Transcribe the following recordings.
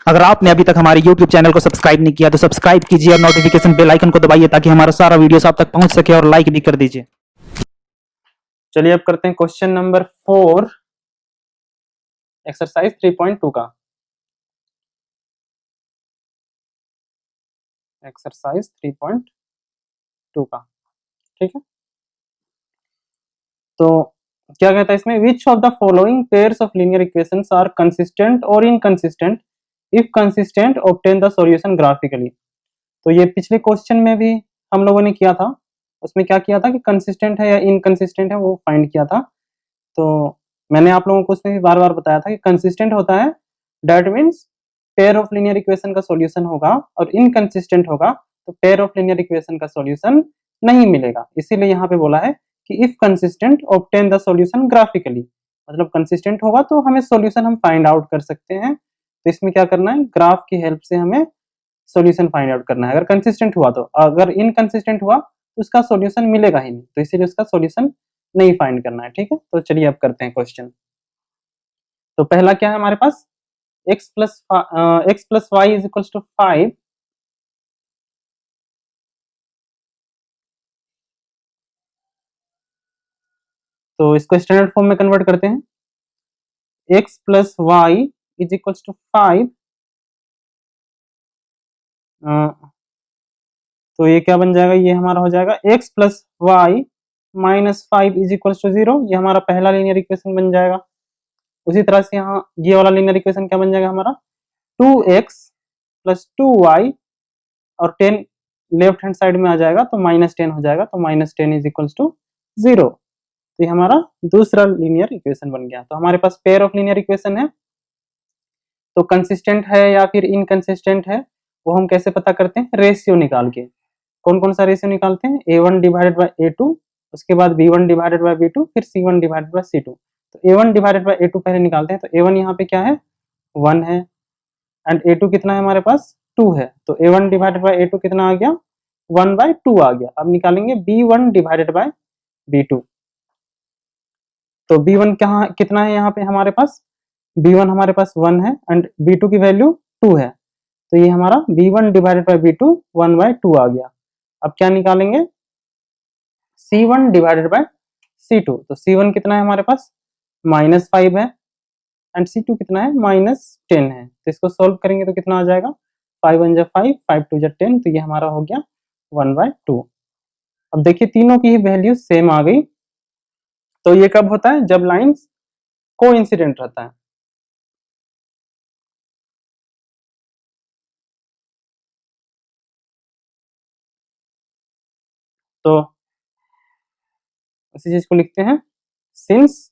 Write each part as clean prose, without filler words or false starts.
अगर आपने अभी तक हमारे YouTube चैनल को सब्सक्राइब नहीं किया तो सब्सक्राइब कीजिए और नोटिफिकेशन बेल आइकन को दबाइए ताकि हमारा सारा वीडियो आप तक पहुंच सके और लाइक भी कर दीजिए। चलिए अब करते हैं क्वेश्चन नंबर 4 एक्सरसाइज 3.2 का। एक्सरसाइज 3.2 का, ठीक है। तो क्या कहता है इसमें, which of the following pairs of linear equations are consistent और inconsistent, if consistent obtain the solution graphically. तो ये पिछले क्वेश्चन में भी हम लोगों ने किया था, उसमें क्या किया था कि कंसिस्टेंट है या इनकंसिस्टेंट है वो फाइंड किया था। तो मैंने आप लोगों को उसमें भी बार बार बताया था कि कंसिस्टेंट होता है that means pair of linear equation का सॉल्यूशन होगा, और इनकंसिस्टेंट होगा तो पेयर ऑफ लीनियर इक्वेशन का सॉल्यूशन नहीं मिलेगा। इसीलिए यहाँ पे बोला है कि if consistent obtain the solution graphically, मतलब कंसिस्टेंट होगा तो हमें सॉल्यूशन हम फाइंड आउट कर सकते हैं। तो इसमें क्या करना है, ग्राफ की हेल्प से हमें सॉल्यूशन फाइंड आउट करना है। अगर कंसिस्टेंट हुआ तो, अगर इनकंसिस्टेंट हुआ तो उसका सॉल्यूशन मिलेगा ही नहीं, तो इसीलिए उसका सॉल्यूशन नहीं फाइंड करना है, ठीक है। तो चलिए अब करते हैं क्वेश्चन। तो पहला क्या है हमारे पास, x plus y is equal to 5। तो इसको स्टैंडर्ड फॉर्म में कन्वर्ट करते हैं, x plus y is equal to 5। तो ये क्या बन जाएगा, ये हमारा हो जाएगा x plus y minus 5 is equal to 0। ये हमारा पहला लीनियर इक्वेशन बन जाएगा। उसी तरह से यहाँ ये वाला लीनियर इक्वेशन क्या बन जाएगा हमारा, 2x प्लस 2y, और 10 लेफ्ट हैंड साइड में आ जाएगा तो -10 हो जाएगा, तो -10 इज इक्वल टू 0। तो ये हमारा दूसरा लीनियर इक्वेशन बन गया। तो हमारे पास पेयर ऑफ लीनियर इक्वेशन है, तो कंसिस्टेंट है या फिर इनकंसिस्टेंट है वो हम कैसे पता करते हैं, रेशियो निकाल के। कौन कौन सा रेशियो निकालते हैं, a1 डिवाइडेड बाय a2, उसके बाद b1 डिवाइडेड बाय b2, फिर c1 डिवाइडेड बाय c2। तो a1 डिवाइडेड बाय a2 पहले निकालते हैं। तो a1 यहाँ पे क्या है, 1 है, एंड a2 कितना है हमारे पास, 2 है। तो a1 डिवाइडेड बाय a2 कितना आ गया, 1/2 आ गया। अब निकालेंगे b1 डिवाइडेड बाय b2। तो b1 कहाँ कितना है यहाँ पे हमारे पास, b1 हमारे पास 1 है एंड b2 की वैल्यू 2 है। तो ये हमारा b1 डिवाइडेड बाय b2 1/2 आ गया। अब क्या निकालेंगे, c1 डिवाइडेड बाय c2। तो c1 कितना है हमारे पास, -5 है, एंड c2 कितना है, -10 है। तो इसको सोल्व करेंगे तो कितना आ जाएगा, 5 1 जा 5, 5 2 जा 10। तो ये हमारा हो गया 1/2। अब देखिए तीनों की ही वैल्यू सेम आ गई। तो ये कब होता है, जब लाइंस कोइंसिडेंट रहता है। तो इसी चीज को लिखते हैं, since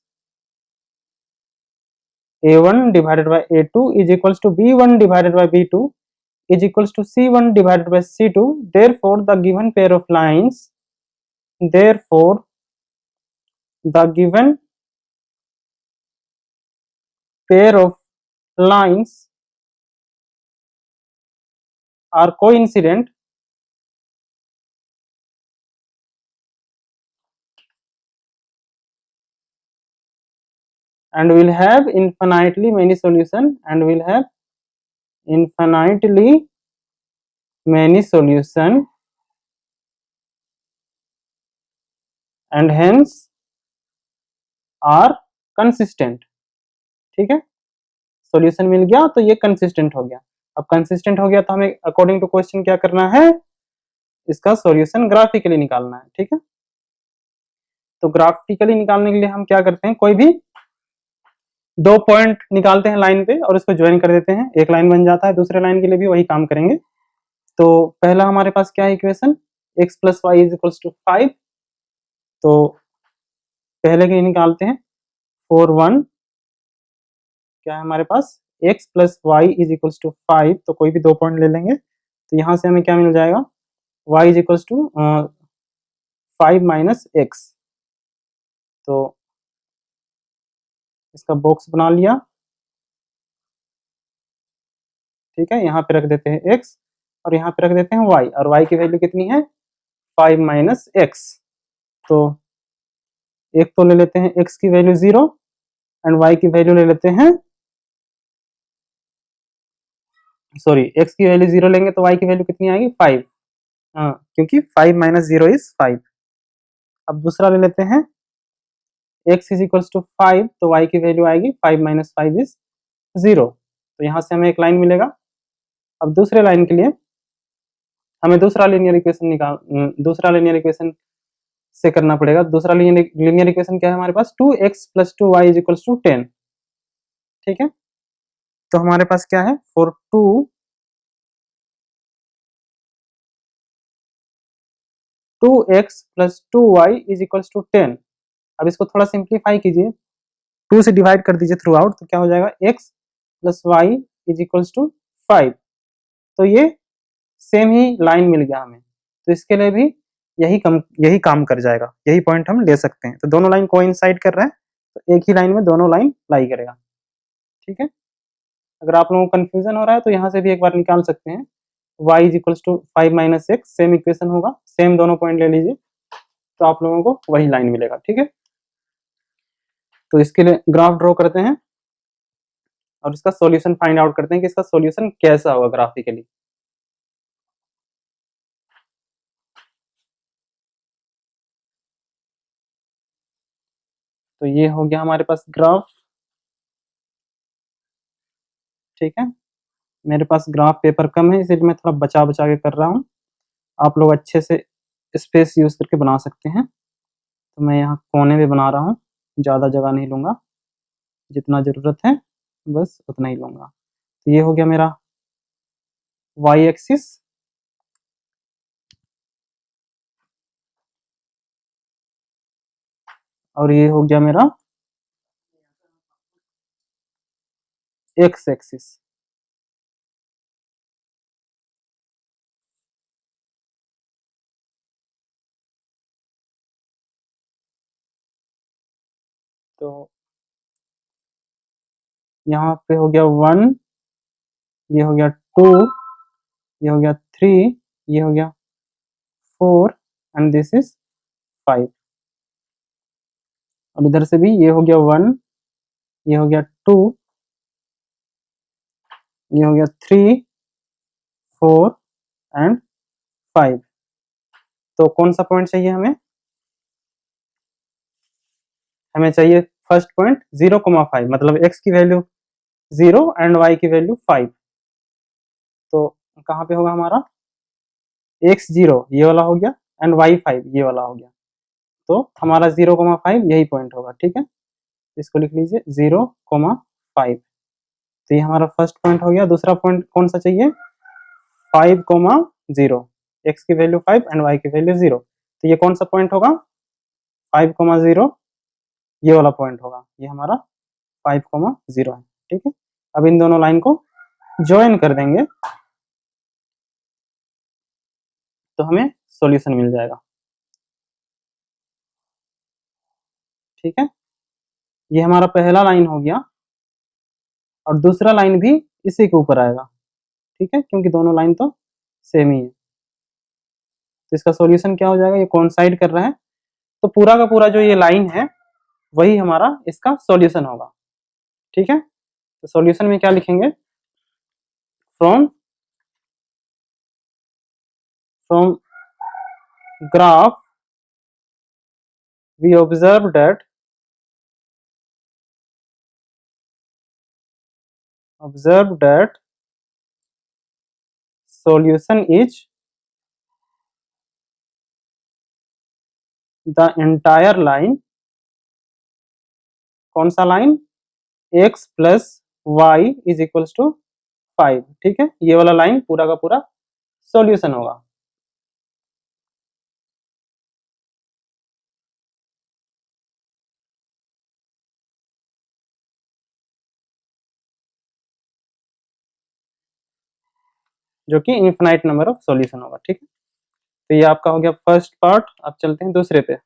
a1 divided by a2 is equals to b1 divided by b2 is equals to c1 divided by c2, therefore the given pair of lines, therefore the given pair of lines are coincident and will have infinitely many solution, and will have infinitely many solution, and hence are consistent। ठीक है, solution मिल गया तो ये consistent हो गया। अब consistent हो गया तो हमें अकॉर्डिंग टू क्वेश्चन क्या करना है, इसका सॉल्यूशन ग्राफिकली निकालना है। ठीक है, तो ग्राफिकली निकालने के लिए हम क्या करते हैं, कोई भी दो पॉइंट निकालते हैं लाइन पे और उसको ज्वाइन कर देते हैं, एक लाइन बन जाता है। दूसरे लाइन के लिए भी वही काम करेंगे। तो पहला हमारे पास क्या है equation, x plus y is equals to 5। तो पहले के निकालते हैं, 4 1 क्या है हमारे पास, x plus y is equals to 5। तो कोई भी दो पॉइंट ले लेंगे तो यहाँ से हमें क्या मिल जाएगा, y is equals to 5 minus x. तो इसका बॉक्स बना लिया। ठीक है, यहाँ पे रख देते हैं x और यहाँ पे रख देते हैं y, और y की वैल्यू कितनी है, 5 माइनस एक्स। तो एक तो ले लेते हैं x की वैल्यू 0 एंड y की वैल्यू ले लेते हैं सॉरी x की वैल्यू 0 लेंगे तो y की वैल्यू कितनी आएगी 5। हाँ, क्योंकि 5 माइनस 0 इज 5। अब दूसरा ले लेते हैं, x इज इक्वल्स टू 5, तो y की वैल्यू आएगी 5 माइनस 5 इज 0। तो यहाँ से हमें एक लाइन मिलेगा। अब दूसरे लाइन के लिए हमें दूसरा लीनियर इक्वेशन से करना पड़ेगा। दूसरा लीनियर इक्वेशन क्या है हमारे पास, 2x plus 2y is equals to 10। ठीक है, तो हमारे पास क्या है, for 2x plus 2y is equals to 10। अब इसको थोड़ा सिंप्लीफाई कीजिए, 2 से डिवाइड कर दीजिए थ्रू आउट, तो क्या हो जाएगा, x plus y is equals to 5। तो ये सेम ही लाइन मिल गया हमें, तो इसके लिए भी यही काम कर जाएगा, यही पॉइंट हम ले सकते हैं। तो दोनों लाइन कोइंसाइड कर रहे हैं, तो एक ही लाइन में दोनों लाइन लाई करेगा। ठीक है, अगर आप लोगों को कंफ्यूजन हो रहा है तो यहाँ से भी एक बार निकाल सकते हैं, y is equals to 5 minus x, same equation होगा, सेम दोनों पॉइंट ले लीजिए, तो आप लोगों को वही लाइन मिलेगा। ठीक है, तो इसके लिए ग्राफ ड्रॉ करते हैं और इसका सॉल्यूशन फाइंड आउट करते हैं कि इसका सॉल्यूशन कैसा होगा ग्राफिकली। तो ये हो गया हमारे पास ग्राफ। ठीक है, मेरे पास ग्राफ पेपर कम है, इसलिए मैं थोड़ा बचा बचा के कर रहा हूँ। आप लोग अच्छे से स्पेस यूज करके बना सकते हैं। तो मैं यहाँ कोने में बना रहा हूँ, ज़्यादा जगह नहीं लूँगा, जितना ज़रूरत है बस उतना ही लूँगा। तो ये हो गया मेरा वाई एक्सिस, और ये हो गया मेरा एक्स एक्सिस। तो यहाँ पे हो गया 1, ये हो गया 2, ये हो गया 3, ये हो गया 4 एंड दिस इज 5। और इधर से भी ये हो गया 1, ये हो गया 2, ये हो गया 3, 4 एंड 5। तो कौन सा पॉइंट चाहिए हमें, हमें चाहिए फर्स्ट पॉइंट 0,5, मतलब x की वैल्यू 0 एंड y की वैल्यू 5। तो कहाँ पे होगा हमारा, x 0 ये वाला हो गया एंड y 5 ये वाला हो गया, तो हमारा 0,5 यही पॉइंट होगा। ठीक है, इसको लिख लीजिए 0,5। तो ये हमारा फर्स्ट पॉइंट हो गया। दूसरा पॉइंट कौन सा चाहिए, 5,0, x की वैल्यू 5 एंड y की वैल्यू 0। तो ये कौन सा पॉइंट होगा, 5,0, ये वाला पॉइंट होगा, ये हमारा 5,0 है। ठीक है, अब इन दोनों लाइन को ज्वाइन कर देंगे तो हमें सॉल्यूशन मिल जाएगा। ठीक है, ये हमारा पहला लाइन हो गया, और दूसरा लाइन भी इसी के ऊपर आएगा। ठीक है, क्योंकि दोनों लाइन तो सेम ही है। तो इसका सॉल्यूशन क्या हो जाएगा, ये कोइंसाइड कर रहा है, तो पूरा का पूरा जो ये लाइन है वही हमारा इसका सॉल्यूशन होगा। ठीक है, तो सॉल्यूशन में क्या लिखेंगे, from from graph we observe that solution is the entire line, कौन सा line, x plus y is equals to 5। ठीक है, ये वाला लाइन पूरा का पूरा सॉल्यूशन होगा। जो कि इनफिनाइट नंबर ऑफ सॉल्यूशन होगा। ठीक है, तो ये आपका हो गया फर्स्ट पार्ट। अब चलते हैं दूसरे पे।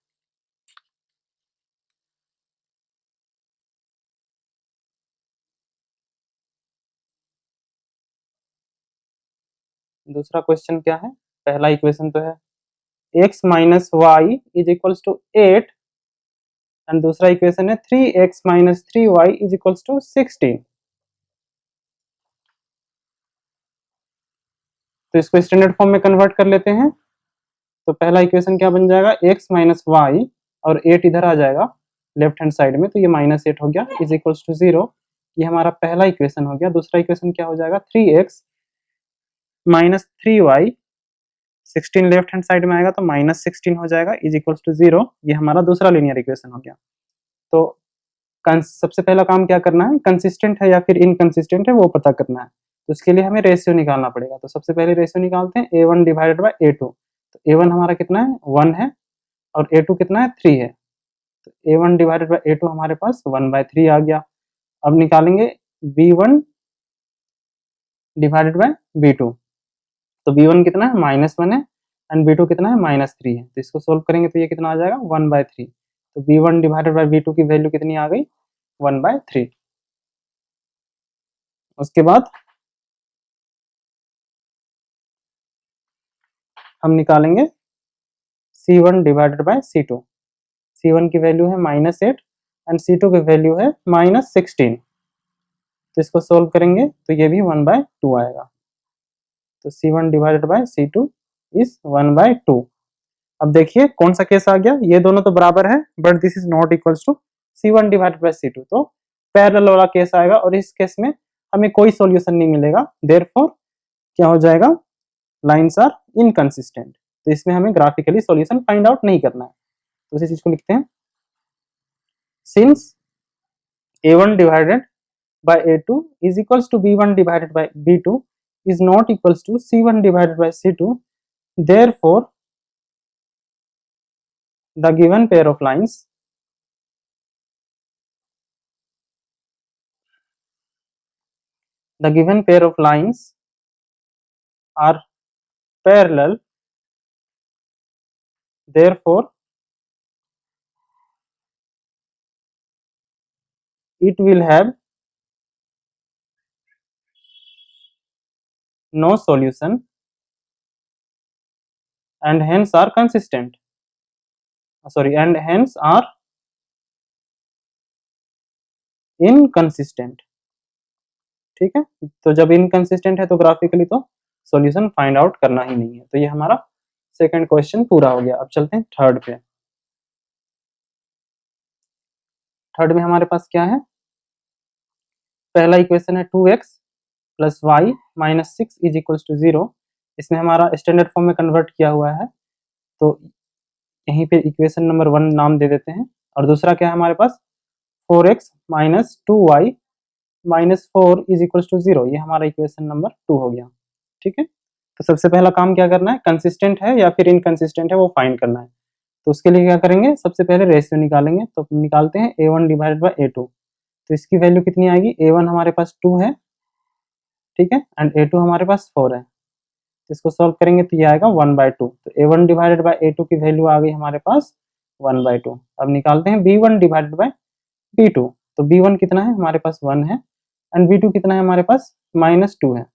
दूसरा क्वेश्चन क्या है, पहला इक्वेशन तो है x minus y is equals to 8, and दूसरा इक्वेशन है 3x minus 3y is equals to 16। तो इसको स्टैंडर्ड फॉर्म में कन्वर्ट कर लेते हैं। तो पहला इक्वेशन क्या बन जाएगा, x माइनस वाई, और 8 इधर आ जाएगा लेफ्ट हैंड साइड में, तो ये -8 हो गया, इज इक्वल्स टू 0। ये हमारा पहला इक्वेशन हो गया। दूसरा इक्वेशन क्या हो जाएगा, 3x minus 3y, 16 left hand side में आएगा तो -16 हो जाएगा, इज इक्वल्स टू 0। ये हमारा दूसरा लीनियर इक्वेशन हो गया। तो सबसे पहला काम क्या करना है, कंसिस्टेंट है या फिर इनकंसिस्टेंट है वो पता करना है। तो उसके लिए हमें रेशियो निकालना पड़ेगा। तो सबसे पहले रेशियो निकालते हैं, a1 डिवाइडेड बाय a2। तो a1 हमारा कितना है, 1 है, और a2 कितना है, 3 है। तो a1 डिवाइडेड बाय a2 हमारे पास 1/3 आ गया। अब निकालेंगे b1 डिवाइडेड बाय b2। तो b1 कितना है, -1 है, एंड b2 कितना है, -3 है। तो इसको सोल्व करेंगे तो ये कितना आ जाएगा, 1/3। तो b1 डिवाइडेड बाय b2 की वैल्यू कितनी आ गई, 1/3। उसके बाद हम निकालेंगे c1 divided by c2। c1 की वैल्यू है -8 एंड c2 की वैल्यू है -16। तो इसको सोल्व करेंगे तो ये भी 1/2 आएगा। तो c1 divided by c2 is 1/2। अब देखिए कौन सा केस आ गया, ये दोनों तो बराबर है but this is not equals to c1 divided by c2। तो पैरेलल वाला केस आएगा और इस केस में हमें कोई सॉल्यूशन नहीं मिलेगा। देयरफॉर क्या हो जाएगा, लाइंस आर इनकंसिस्टेंट। तो इसमें हमें ग्राफिकली सॉल्यूशन फाइंड आउट नहीं करना है। तो उसी चीज को लिखते हैं, since a1 divided by a2 is equals to b1 divided by b2 is not equals to c1 divided by c2, therefore the given pair of lines are parallel, therefore it will have no solution and hence are consistent, and hence are inconsistent। ठीक है, तो जब inconsistent है तो graphically तो solution find out करना ही नहीं है। तो ये हमारा सेकंड क्वेश्चन पूरा हो गया। अब चलते हैं थर्ड पे। थर्ड में हमारे पास क्या है, पहला इक्वेशन है 2x plus y minus 6 is equals to 0। इसमें हमारा स्टैंडर्ड फॉर्म में कन्वर्ट किया हुआ है, तो यहीं पे इक्वेशन नंबर 1 नाम दे देते हैं। और दूसरा क्या है हमारे पास, 4x minus 2y minus 4 is equals to 0। ये हमारा इक्वेशन नंबर 2 हो गया। ठीक है, तो सबसे पहला काम क्या करना है, कंसिस्टेंट है या फिर इनकंसिस्टेंट है वो फाइंड करना है। तो उसके लिए क्या करेंगे, सबसे पहले रेशियो निकालेंगे। तो निकालते हैं a1 डिवाइडेड बाय a2। तो इसकी वैल्यू कितनी आएगी, a1 हमारे पास 2 है, ठीक है, एंड a2 हमारे पास 4 है। तो इसको सॉल्व करेंगे तो ये आएगा 1/2। तो a1 डिवाइडेड बाय a2 की वैल्यू आ गई हमारे पास 1/2। अब निकालते हैं b1 डिवाइडेड बाय b2। तो b1 कितना है, हमारे पास 1 है, एंड b2 कितना है, हमारे पास -2 है।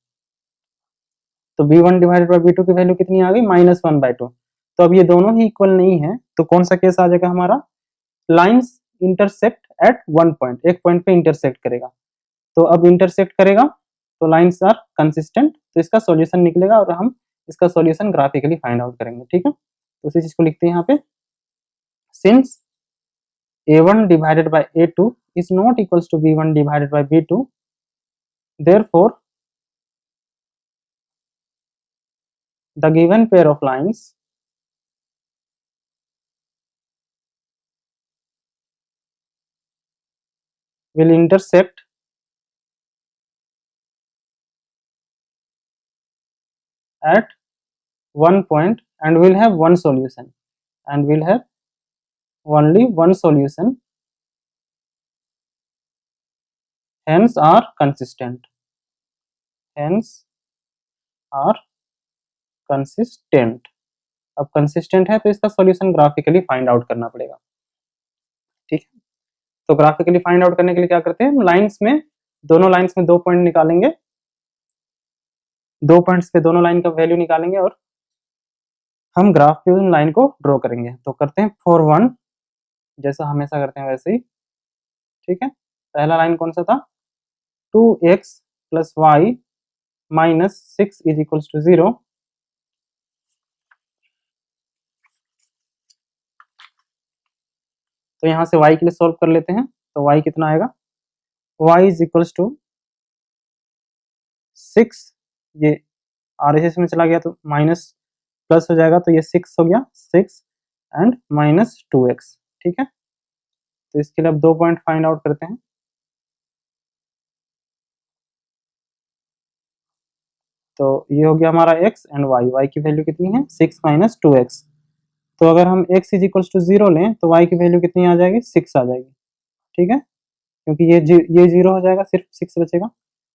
तो b1 डिवाइडेड बाय b2 की वैल्यू कितनी आ गई, -1/2। तो अब ये दोनों ही इक्वल नहीं है, तो कौन सा केस आ जाएगा हमारा, lines intersect at one point, एक पॉइंट पे इंटरसेक्ट करेगा। तो अब इंटरसेक्ट करेगा तो लाइंस आर कंसिस्टेंट, तो इसका सॉल्यूशन निकलेगा और हम इसका सॉल्यूशन ग्राफिकली फाइंड आउट करेंगे। ठीक है, तो उसी चीज को लिखते हैं यहाँ पे, since a1 divided by a2 is not equals to b1 divided by b2, therefore the given pair of lines will intersect at one point and will have one solution, and will have only one solution, hence are consistent, hence are consistent। अब consistent है तो इसका solution graphically find out करना पड़ेगा। ठीक है, तो graphically find out करने के लिए क्या करते हैं, लाइंस में, दोनों लाइंस में 2 पॉइंट निकालेंगे, 2 पॉइंट्स पे दोनों लाइन का वैल्यू निकालेंगे और हम ग्राफ पे उन लाइन को ड्रॉ करेंगे। तो करते हैं 4 1, जैसा हमेशा करते हैं वैसे ही। ठीक है, पहला लाइन कौन सा था, 2x plus y minus 6 is equals to 0। तो यहाँ से y के लिए सॉल्व कर लेते हैं, तो y कितना आएगा, y इज इक्वल्स टू 6, ये RHS में चला गया तो माइनस प्लस हो जाएगा, तो ये 6 हो गया, 6 एंड माइनस 2x, ठीक है। तो इसके लिए अब 2 पॉइंट फाइंड आउट करते हैं। तो ये हो गया हमारा x एंड y की वैल्यू कितनी है, 6 माइनस 2x। तो अगर हम x इज इक्वल्स टू 0 लें तो y की वैल्यू कितनी आ जाएगी, 6 आ जाएगी, ठीक है, क्योंकि ये 0 हो जाएगा, सिर्फ 6 बचेगा।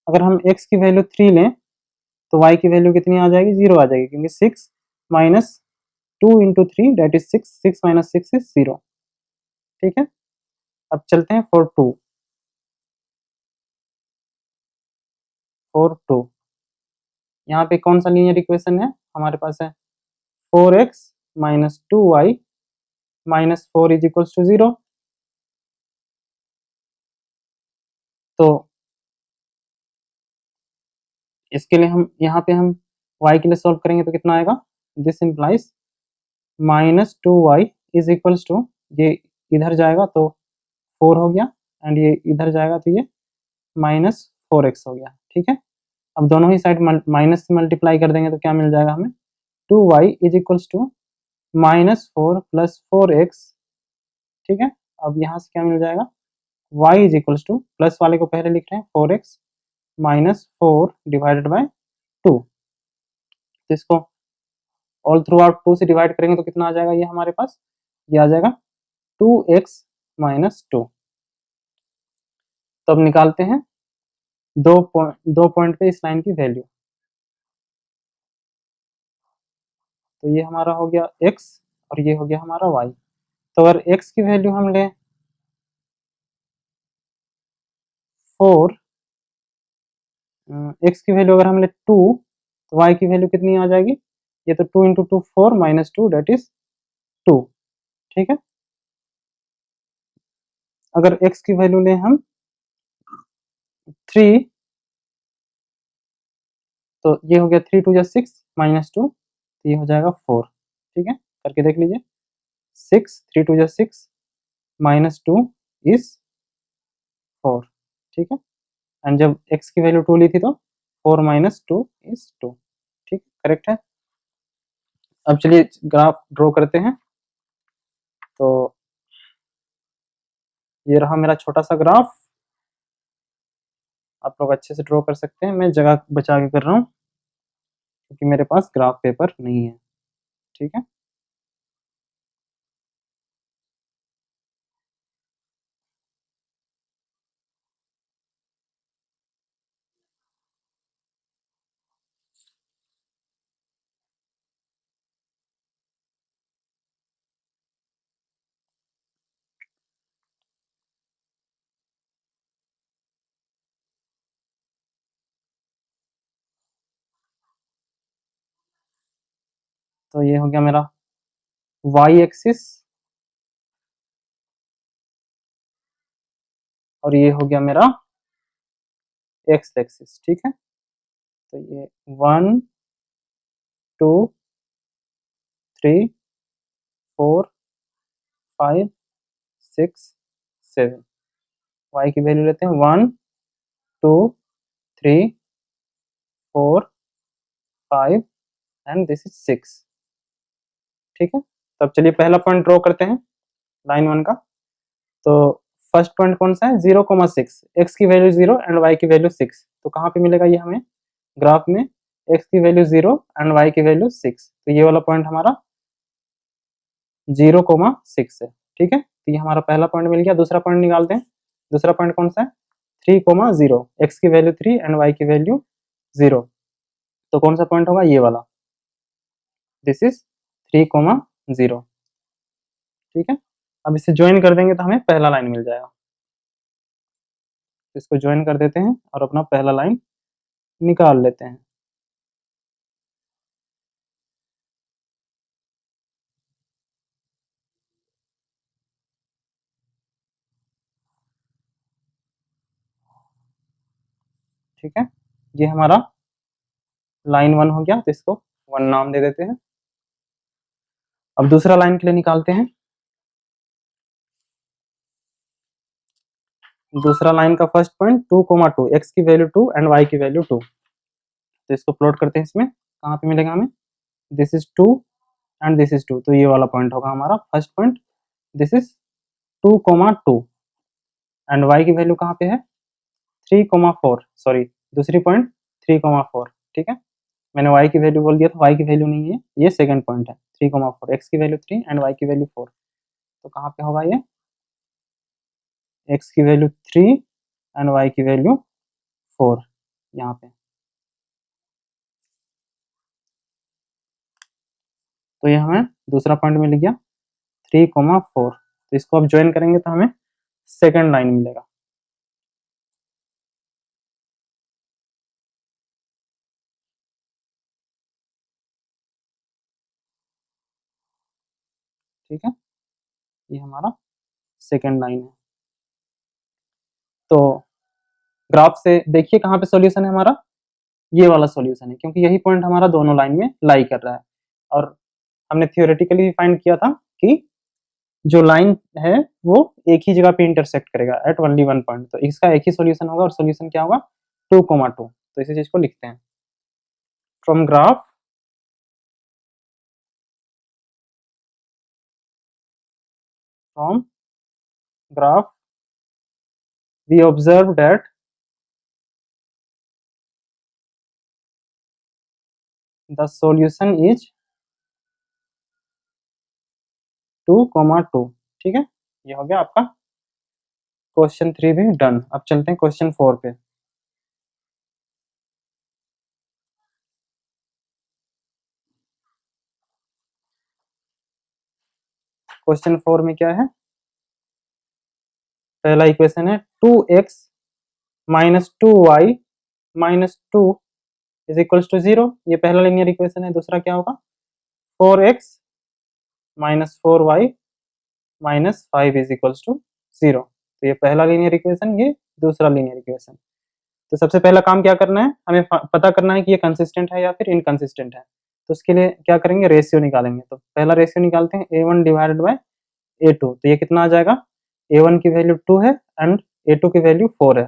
अगर हम x की वैल्यू 3 लें तो y की वैल्यू कितनी आ जाएगी, 0 आ जाएगी, क्योंकि 6 minus 2 into 3 that is 6, 6 minus 6 is 0, ठीक है। अब चलते हैं फॉर 2 यहाँ पे कौन सा लीनियर इक्वेशन है हमारे पास, है 4x minus 2y minus 4 is equals to 0। तो इसके लिए हम यहाँ पे हम y के लिए सॉल्व करेंगे तो कितना आएगा, this implies minus 2y is equals to, ये इधर जाएगा तो 4 हो गया, एंड ये इधर जाएगा तो ये माइनस 4x हो गया, ठीक है। अब दोनों ही साइड माइनस से मल्टीप्लाई कर देंगे तो क्या मिल जाएगा हमें, 2y is equals to minus 4 plus 4x, ठीक है। अब यहाँ से क्या मिल जाएगा, y is equals to, plus वाले को पहले लिख रहे हैं 4x माइनस 4 डिवाइडेड बाय 2, तो इसको ऑल थ्रू आउट 2 से डिवाइड करेंगे तो कितना आ जाएगा, ये हमारे पास ये आ जाएगा 2x माइनस 2। तो अब निकालते हैं दो पॉइंट पे इस लाइन की वैल्यू। तो ये हमारा हो गया x और ये हो गया हमारा y। तो अगर x की वैल्यू हम लें 4, x की वैल्यू अगर हम ले 2, तो y की वैल्यू कितनी आ जाएगी, ये तो 2 इंटू 2 4 माइनस 2 डेट इज 2, ठीक है। अगर x की वैल्यू लें हम 3, तो ये हो गया 3 टू 6 माइनस 2, तो ये हो जाएगा 4, ठीक है, करके देख लीजिए, 6 3 टू 6 माइनस 2 इज 4, ठीक है। एंड जब x की वैल्यू 2 ली थी तो 4 माइनस 2 इज 2, ठीक, करेक्ट है। अब चलिए ग्राफ ड्रॉ करते हैं। तो ये रहा मेरा छोटा सा ग्राफ, आप लोग अच्छे से ड्रॉ कर सकते हैं, मैं जगह बचा के कर रहा हूँ क्योंकि मेरे पास ग्राफ पेपर नहीं है, ठीक है। तो ये हो गया मेरा y एक्सिस और ये हो गया मेरा x एक्सिस, ठीक है। तो ये 1 2 3 4 5 6 7, y की वैल्यू लेते हैं 1 2 3 4 5 एंड दिस इज 6, ठीक है। तब चलिए पहला पॉइंट ड्रॉ करते हैं लाइन 1 का। तो फर्स्ट पॉइंट कौन सा है, 0,6, x की वैल्यू 0 एंड y की वैल्यू 6, तो कहाँ पे मिलेगा ये हमें, ग्राफ में, x की वैल्यू 0 एंड y की वैल्यू 6, तो ये वाला पॉइंट हमारा 0,6 है, ठीक है। तो ये हमारा पहला पॉइंट मिल गया। दूसरा पॉइंट निकालते हैं। दूसरा पॉइंट कौन सा है, 3,0, x की वैल्यू 3 एंड y की वैल्यू 0, तो कौन सा पॉइंट होगा, ये वाला, दिस इज 3,0, ठीक है। अब इसे ज्वाइन कर देंगे तो हमें पहला लाइन मिल जाएगा। इसको ज्वाइन कर देते हैं और अपना पहला लाइन निकाल लेते हैं। ठीक है, ये हमारा लाइन 1 हो गया, तो इसको 1 नाम दे देते हैं। अब दूसरा लाइन के लिए निकालते हैं। दूसरा लाइन का फर्स्ट पॉइंट 2,2, x की वैल्यू 2 एंड y की वैल्यू 2। तो इसको प्लॉट करते हैं, इसमें कहाँ पे मिलेगा हमें, this is 2 and this is 2, तो ये वाला पॉइंट होगा हमारा first point. This is 2,2 and y की वैल्यू कहाँ पे है, 3,4, सॉरी दूसरी पॉइंट 3,4, ठीक है। मैंने y की वैल्यू बोल दिया था, y की वैल्यू नहीं है, ये सेकंड पॉइंट है 3,4, x की वैल्यू 3 एंड y की वैल्यू 4। तो कहाँ पे होगा ये, x की वैल्यू 3 एंड y की वैल्यू 4 यहाँ पे। तो ये हमें दूसरा पॉइंट मिल गया 3,4। तो इसको अब ज्वाइन करेंगे तो हमें सेकंड लाइन मिलेगा। ठीक है, ये हमारा सेकंड लाइन है। तो ग्राफ से देखिए कहाँ पे सॉल्यूशन है हमारा, ये वाला सॉल्यूशन है, क्योंकि यही पॉइंट हमारा दोनों लाइन में लाई कर रहा है। और हमने थियोरेटिकली फाइंड किया था कि जो लाइन है वो एक ही जगह पे इंटरसेक्ट करेगा एट ओनली वन पॉइंट। तो इसका एक ही सॉल्यूशन होगा, और सॉल्यूशन क्या होगा, 2,2। तो इसी चीज को लिखते हैं, from graph we observe that the solution is 2,2। ठीक है, ये हो गया आपका क्वेश्चन 3 भी डन। अब चलते हैं क्वेश्चन 4 पे। क्वेश्चन 4 में क्या है, पहला इक्वेशन है 2x minus 2y minus 2 is equals to 0, ये पहला लीनियर इक्वेशन है। दूसरा क्या होगा, 4x minus 4y minus 5 is equals to 0। तो ये पहला लीनियर इक्वेशन, ये दूसरा लीनियर इक्वेशन। तो सबसे पहला काम क्या करना है, हमें पता करना है कि ये कंसिस्टेंट है या फिर इनकंसिस्टेंट है। तो उसके लिए क्या करेंगे, रेशियो निकालेंगे। तो पहला रेशियो निकालते हैं a1 डिवाइडेड बाय a2। तो ये कितना आ जाएगा, a1 की वैल्यू 2 है एंड a2 की वैल्यू 4 है।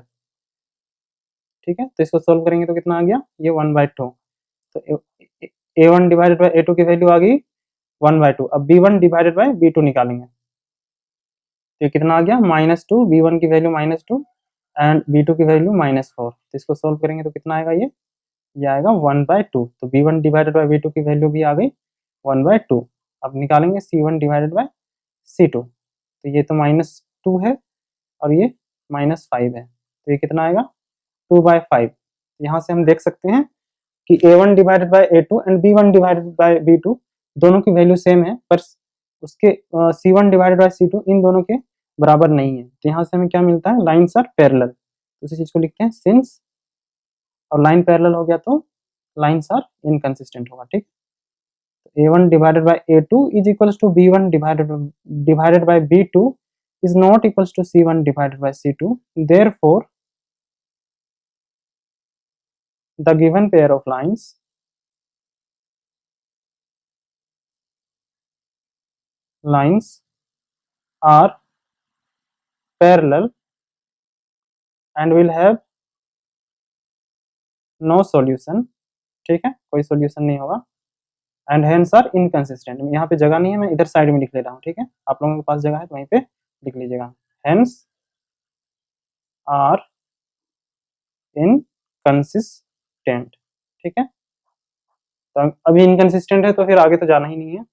ठीक है, तो इसको सोल्व करेंगे तो कितना आ गया, ये 1/2। तो a1 डिवाइडेड बाय a2 की वैल्यू आ गई 1/2। अब b1 डिवाइडेड बाय b2 निकालेंगे, तो ये कितना आ गया, -2, b1 की वैल्यू -2 एंड b2 की वैल्यू -4। तो इसको सोल्व करेंगे तो कितना आएगा, ये आएगा 1/2। तो b1 डिवाइडेड बाय b2 की वैल्यू भी आ गई 1/2। अब निकालेंगे c1 डिवाइडेड बाय c2। तो ये तो -2 है और ये -5 है, तो ये कितना आएगा, 2/5। यहाँ से हम देख सकते हैं कि a1 divided by a2 and b1 divided by b2 दोनों की वैल्यू सेम है, पर उसके c1 डिवाइडेड बाय c2 इन दोनों के बराबर नहीं है। तो यहाँ से हमें क्या मिलता है, लाइन्स आर पैरेलल। उसी चीज को लिखते हैं सिंस, और लाइन पैरेलल हो गया तो लाइन्स आर इनकंसिस्टेंट होगा। ठीक, a1 divided by a2 is equals to b1 divided by b2 is not equals to c1 divided by c2, therefore the given pair of lines are parallel and will have no solution। ठीक है, कोई solution नहीं होगा, and hence are inconsistent. यहाँ पे जगह नहीं है, मैं इधर साइड में लिख ले रहा हूँ। ठीक है, आप लोगों के पास जगह है तो वहीं पे लिख लीजिएगा, हेंस आर इनकंसिस्टेंट। ठीक है, तो अभी इनकंसिस्टेंट है तो फिर आगे तो जाना ही नहीं है।